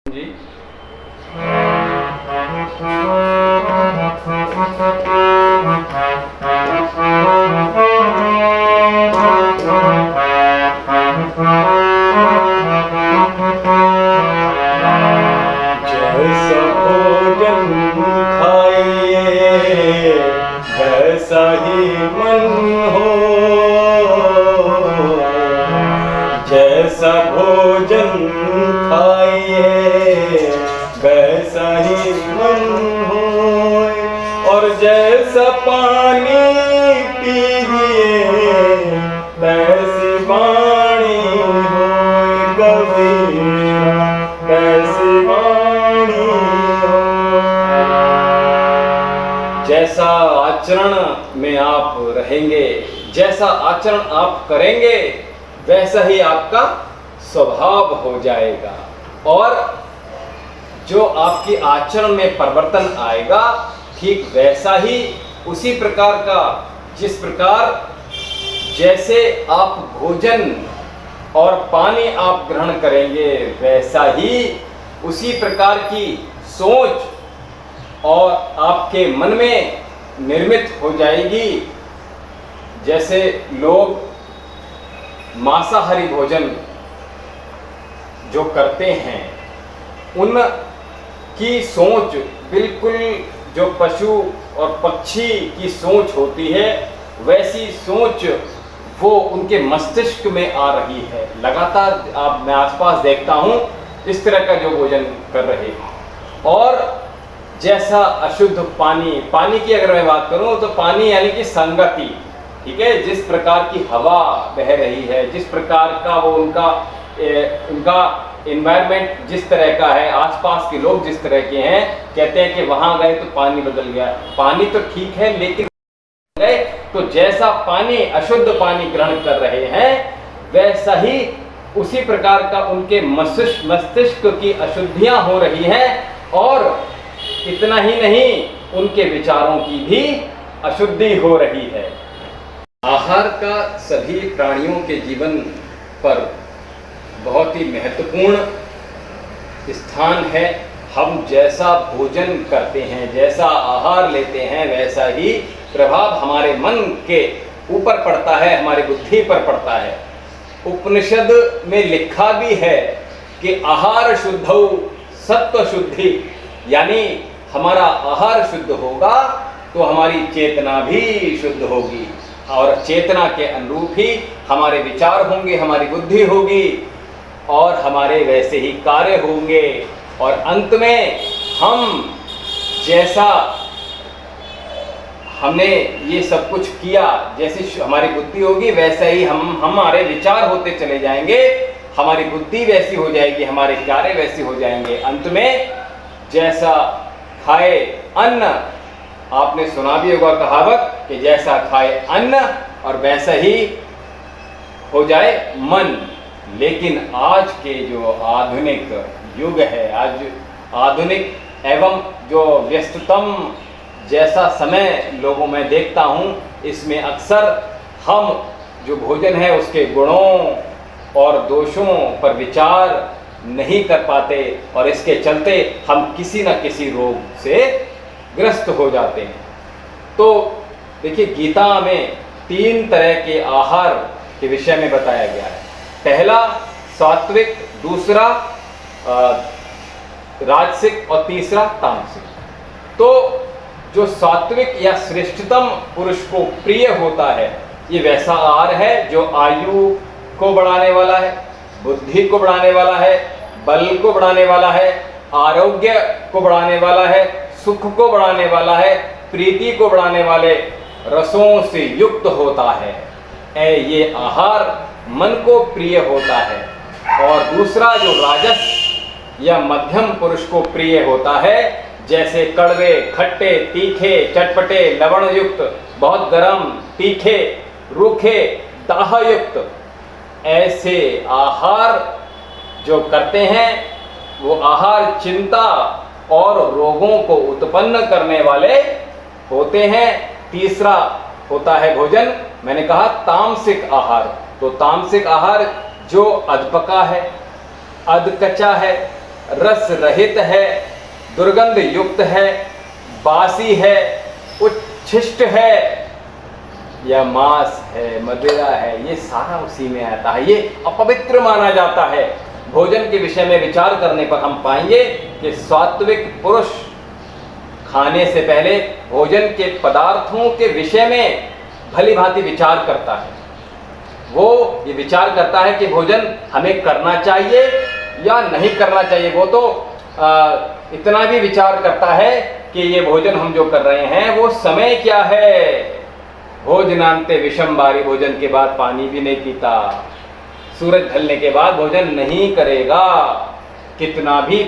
जी। जैसा भोजन खाइए वैसा ही मन हो, जैसा भोजन खाइए वैसा ही मन हो, और जैसा पानी पीजिए वैसी वाणी हो, कबीरा वैसी वाणी हो। जैसा आचरण में आप रहेंगे, जैसा आचरण आप करेंगे, वैसा ही आपका स्वभाव हो जाएगा। और जो आपकी आचरण में परिवर्तन आएगा, ठीक वैसा ही उसी प्रकार का, जिस प्रकार जैसे आप भोजन और पानी आप ग्रहण करेंगे, वैसा ही उसी प्रकार की सोच और आपके मन में निर्मित हो जाएगी। जैसे लोग मांसाहारी भोजन जो करते हैं, उनकी सोच बिल्कुल जो पशु और पक्षी की सोच होती है, वैसी सोच वो उनके मस्तिष्क में आ रही है। लगातार मैं आसपास देखता हूँ इस तरह का जो भोजन कर रहे हैं। और जैसा अशुद्ध पानी की अगर मैं बात करूं तो पानी यानी कि संगति, ठीक है, जिस प्रकार की हवा बह रही है, जिस प्रकार का वो उनका एनवायरनमेंट जिस तरह का है, आसपास के लोग जिस तरह के हैं, कहते हैं कि वहां गए तो पानी बदल गया। पानी तो ठीक है, लेकिन गए तो जैसा पानी अशुद्ध पानी ग्रहण कर रहे हैं, वैसा ही उसी प्रकार का उनके मस्तिष्क की अशुद्धियां हो रही हैं। और इतना ही नहीं, उनके विचारों की भी अशुद्धि हो रही है। आहार का सभी प्राणियों के जीवन पर बहुत ही महत्वपूर्ण स्थान है। हम जैसा भोजन करते हैं, जैसा आहार लेते हैं, वैसा ही प्रभाव हमारे मन के ऊपर पड़ता है, हमारी बुद्धि पर पड़ता है। उपनिषद में लिखा भी है कि आहार शुद्धौ सत्व शुद्धि, यानी हमारा आहार शुद्ध होगा तो हमारी चेतना भी शुद्ध होगी, और चेतना के अनुरूप ही हमारे विचार होंगे, हमारी बुद्धि होगी, और हमारे वैसे ही कार्य होंगे। और अंत में हम जैसा हमने ये सब कुछ किया, जैसी हमारी बुद्धि होगी, वैसा ही हमारे विचार होते चले जाएंगे, हमारी बुद्धि वैसी हो जाएगी, हमारे कार्य वैसे हो जाएंगे। अंत में जैसा खाए अन्न, आपने सुना भी होगा कहावत कि जैसा खाए अन्न और वैसा ही हो जाए मन। लेकिन आज के जो आधुनिक युग है, आज आधुनिक एवं जो व्यस्ततम जैसा समय लोगों में देखता हूँ, इसमें अक्सर हम जो भोजन है उसके गुणों और दोषों पर विचार नहीं कर पाते, और इसके चलते हम किसी न किसी रोग से ग्रस्त हो जाते हैं। तो देखिए, गीता में 3 तरह के आहार के विषय में बताया गया है। पहला सात्विक, दूसरा राजसिक और तीसरा तामसिक। तो जो सात्विक या श्रेष्ठतम पुरुष को प्रिय होता है, ये वैसा आहार है जो आयु को बढ़ाने वाला है, बुद्धि को बढ़ाने वाला है, बल को बढ़ाने वाला है, आरोग्य को बढ़ाने वाला है, सुख को बढ़ाने वाला है, प्रीति को बढ़ाने वाले रसों से युक्त होता है। ये आहार मन को प्रिय होता है। और दूसरा जो राजस या मध्यम पुरुष को प्रिय होता है, जैसे कड़वे, खट्टे, तीखे, चटपटे, लवण युक्त, बहुत गरम, तीखे, रूखे, दाह युक्त, ऐसे आहार जो करते हैं, वो आहार चिंता और रोगों को उत्पन्न करने वाले होते हैं। तीसरा होता है भोजन, मैंने कहा तामसिक आहार। तो तामसिक आहार जो अधपका है, अधकचा है, रस रहित है, दुर्गंध युक्त है, बासी है, उच्छिष्ट है या मांस है, मदिरा है, ये सारा उसी में आता है, ये अपवित्र माना जाता है। भोजन के विषय में विचार करने पर हम पाएंगे कि सात्विक पुरुष खाने से पहले भोजन के पदार्थों के विषय में भली भांति विचार करता है। वो ये विचार करता है कि भोजन हमें करना चाहिए या नहीं करना चाहिए। वो तो इतना भी विचार करता है कि ये भोजन हम जो कर रहे हैं वो समय क्या है। भोजनांते विषम बारी, भोजन के बाद पानी भी नहीं पीता, सूरज ढलने के बाद भोजन नहीं करेगा, कितना भी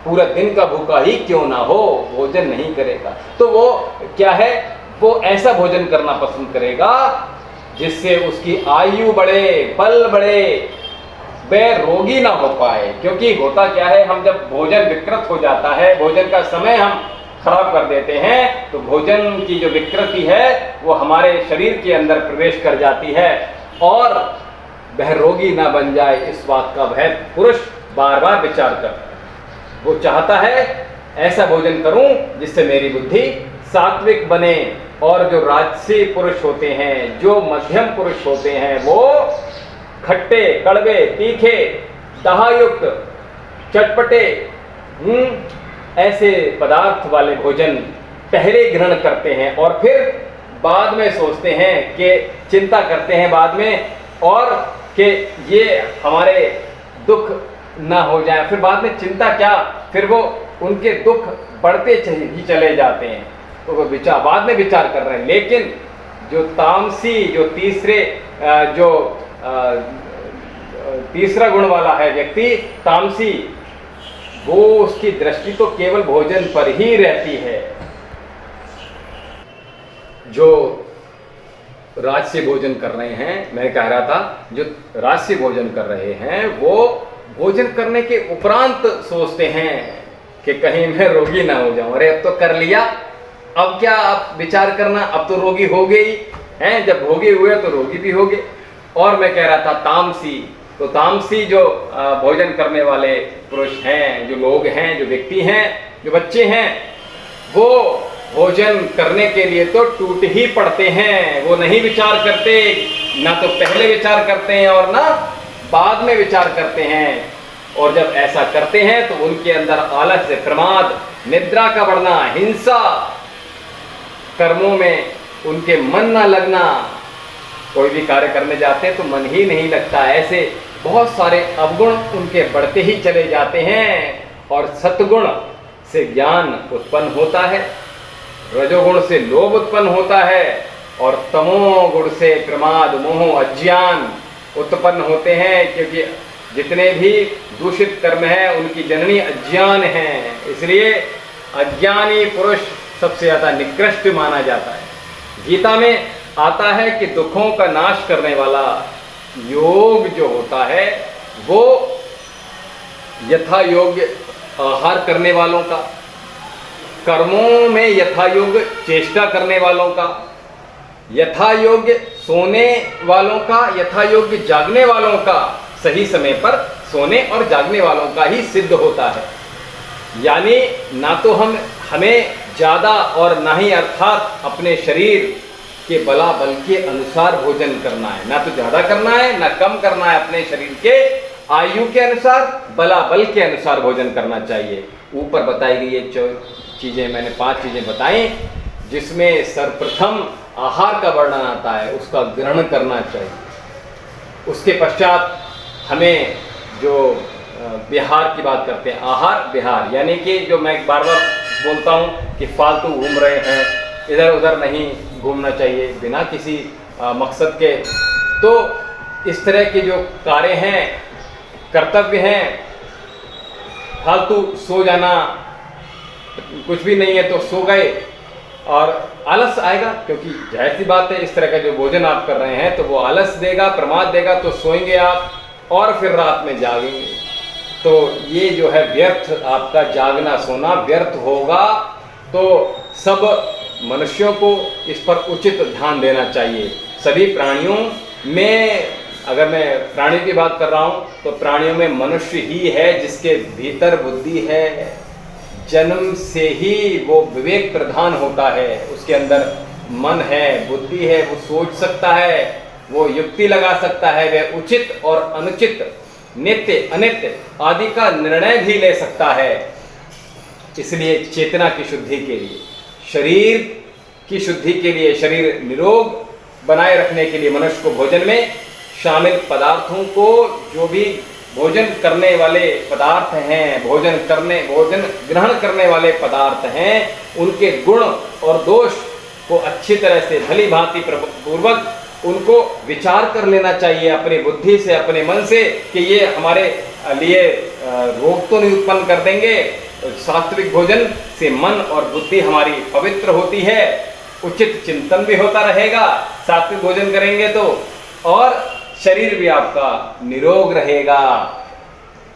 पूरा दिन का भूखा ही क्यों ना हो भोजन नहीं करेगा। तो वो क्या है, वो ऐसा भोजन करना पसंद करेगा जिससे उसकी आयु बढ़े, बल बढ़े, वह रोगी ना हो पाए। क्योंकि होता क्या है, हम जब भोजन विकृत हो जाता है, भोजन का समय हम खराब कर देते हैं, तो भोजन की जो विकृति है वो हमारे शरीर के अंदर प्रवेश कर जाती है और वह रोगी ना बन जाए, इस बात का वह पुरुष बार बार विचार करता है। वो चाहता है ऐसा भोजन करूं जिससे मेरी बुद्धि सात्विक बने। और जो राजसी पुरुष होते हैं, जो मध्यम पुरुष होते हैं, वो खट्टे, कड़वे, तीखे, दहायुक्त, चटपटे ऐसे पदार्थ वाले भोजन पहले ग्रहण करते हैं और फिर बाद में सोचते हैं कि चिंता करते हैं बाद में और कि ये हमारे दुख ना हो जाए। फिर बाद में चिंता क्या, फिर वो उनके दुख बढ़ते ही चले जाते हैं, तो वो बाद में विचार कर रहे हैं। लेकिन जो तामसी, जो तीसरा गुण वाला है व्यक्ति, तामसी, वो उसकी दृष्टि तो केवल भोजन पर ही रहती है। जो राजसी भोजन कर रहे हैं, मैं कह रहा था, जो राजसी भोजन कर रहे हैं वो भोजन करने के उपरांत सोचते हैं कि कहीं मैं रोगी ना हो जाऊं। अरे अब तो कर लिया, अब क्या अब विचार करना, अब तो रोगी हो गई हैं, जब भोगी हुए तो रोगी भी हो गए। और मैं कह रहा था तामसी, तो तामसी जो भोजन करने वाले पुरुष हैं, जो लोग हैं, जो व्यक्ति हैं, जो बच्चे हैं, वो भोजन करने के लिए तो टूट ही पड़ते हैं। वो नहीं विचार करते, ना तो पहले विचार करते हैं और ना बाद में विचार करते हैं। और जब ऐसा करते हैं तो उनके अंदर आलस्य, प्रमाद, निद्रा का बढ़ना, हिंसा, कर्मों में उनके मन ना लगना, कोई भी कार्य करने जाते हैं तो मन ही नहीं लगता, ऐसे बहुत सारे अवगुण उनके बढ़ते ही चले जाते हैं। और सत्गुण से ज्ञान उत्पन्न होता है, रजोगुण से लोभ उत्पन्न होता है और तमोगुण से प्रमाद, मोह, अज्ञान उत्पन्न होते हैं। क्योंकि जितने भी दूषित कर्म हैं उनकी जननी अज्ञान है, इसलिए अज्ञानी पुरुष सबसे ज़्यादा निकृष्ट माना जाता है। गीता में आता है कि दुखों का नाश करने वाला योग जो होता है वो यथा योग्य आहार करने वालों का, कर्मों में यथा योग्य चेष्टा करने वालों का, यथा योग्य सोने वालों का, यथा योग्य जागने वालों का, सही समय पर सोने और जागने वालों का ही सिद्ध होता है। यानी ना तो हमें ज़्यादा और ना ही अर्थात अपने शरीर के बला बल के अनुसार भोजन करना है, ना तो ज़्यादा करना है ना कम करना है, अपने शरीर के आयु के अनुसार, बला बल के अनुसार भोजन करना चाहिए। ऊपर बताई गई ये चीज़ें, मैंने 5 चीज़ें बताई जिसमें सर्वप्रथम आहार का वर्णन आता है, उसका ग्रहण करना चाहिए। उसके पश्चात हमें जो विहार की बात करते हैं, आहार विहार, यानी कि जो मैं बार बार बोलता हूँ कि फालतू घूम रहे हैं, इधर उधर नहीं घूमना चाहिए बिना किसी मकसद के। तो इस तरह के जो कार्य हैं, कर्तव्य हैं, फालतू सो जाना, कुछ भी नहीं है तो सो गए और आलस आएगा, क्योंकि जाहिर सी बात है इस तरह का जो भोजन आप कर रहे हैं तो वो आलस देगा, प्रमाद देगा, तो सोएंगे आप और फिर रात में जागेंगे। तो ये जो है व्यर्थ, आपका जागना सोना व्यर्थ होगा। तो सब मनुष्यों को इस पर उचित ध्यान देना चाहिए। सभी प्राणियों में अगर मैं प्राणियों की बात कर रहा हूँ तो प्राणियों में मनुष्य ही है जिसके भीतर बुद्धि है। जन्म से ही वो विवेक प्रधान होता है, उसके अंदर मन है, बुद्धि है, वो सोच सकता है, वो युक्ति लगा सकता है, वह उचित और अनुचित, नित्य अनित्य आदि का निर्णय भी ले सकता है। इसलिए चेतना की शुद्धि के लिए, शरीर की शुद्धि के लिए, शरीर निरोग बनाए रखने के लिए मनुष्य को भोजन में शामिल पदार्थों को, जो भी भोजन करने वाले पदार्थ हैं, भोजन ग्रहण करने वाले पदार्थ हैं, उनके गुण और दोष को अच्छी तरह से भली भांति पूर्वक उनको विचार कर लेना चाहिए अपनी बुद्धि से, अपने मन से, कि ये हमारे लिए रोग तो नहीं उत्पन्न कर देंगे। सात्विक भोजन से मन और बुद्धि हमारी पवित्र होती है, उचित चिंतन भी होता रहेगा सात्विक भोजन करेंगे तो, और शरीर भी आपका निरोग रहेगा।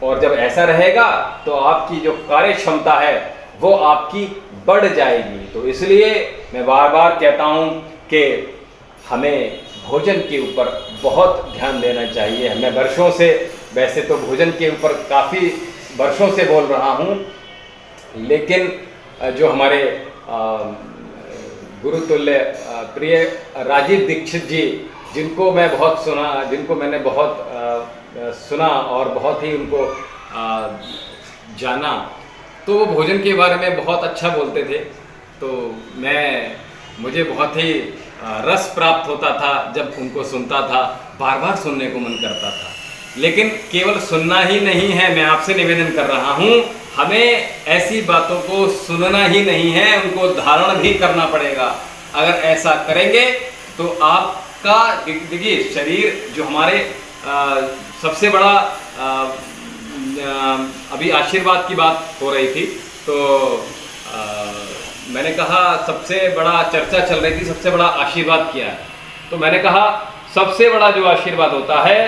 और जब ऐसा रहेगा तो आपकी जो कार्य क्षमता है वो आपकी बढ़ जाएगी। तो इसलिए मैं बार बार कहता हूँ कि हमें भोजन के ऊपर बहुत ध्यान देना चाहिए। मैं वर्षों से, वैसे तो भोजन के ऊपर काफ़ी वर्षों से बोल रहा हूँ, लेकिन जो हमारे गुरुतुल्य प्रिय राजीव दीक्षित जी, जिनको मैंने बहुत सुना और बहुत ही उनको जाना, तो वो भोजन के बारे में बहुत अच्छा बोलते थे। तो मुझे बहुत ही रस प्राप्त होता था जब उनको सुनता था, बार बार सुनने को मन करता था। लेकिन केवल सुनना ही नहीं है, मैं आपसे निवेदन कर रहा हूँ, हमें ऐसी बातों को सुनना ही नहीं है, उनको धारण भी करना पड़ेगा। अगर ऐसा करेंगे तो आपका, देखिए, शरीर जो हमारे सबसे बड़ा अभी आशीर्वाद की बात हो रही थी, तो मैंने कहा सबसे बड़ा चर्चा चल रही थी, सबसे बड़ा आशीर्वाद क्या है। तो मैंने कहा सबसे बड़ा जो आशीर्वाद होता है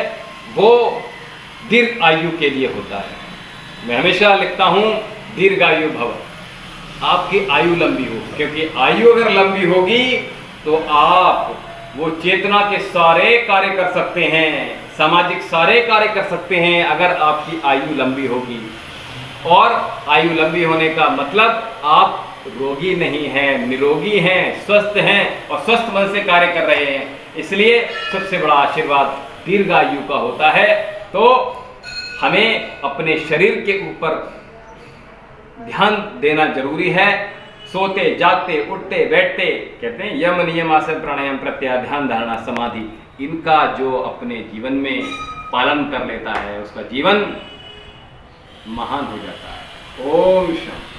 वो दीर्घ आयु के लिए होता है। मैं हमेशा लिखता हूँ दीर्घायु भव, आपकी आयु लंबी हो, क्योंकि आयु अगर लंबी होगी तो आप वो चेतना के सारे कार्य कर सकते हैं, सामाजिक सारे कार्य कर सकते हैं, अगर आपकी आयु लंबी होगी। और आयु लंबी होने का मतलब आप रोगी नहीं हैं, निरोगी हैं, स्वस्थ हैं और स्वस्थ मन से कार्य कर रहे हैं। इसलिए सबसे बड़ा आशीर्वाद दीर्घायु का होता है। तो हमें अपने शरीर के ऊपर ध्यान देना जरूरी है। सोते, जागते, उठते, बैठते, कहते हैं यम नियम आसन प्राणायाम प्रत्याहार ध्यान धारणा समाधि, इनका जो अपने जीवन में पालन कर लेता है उसका जीवन महान हो जाता है। ओम शांति।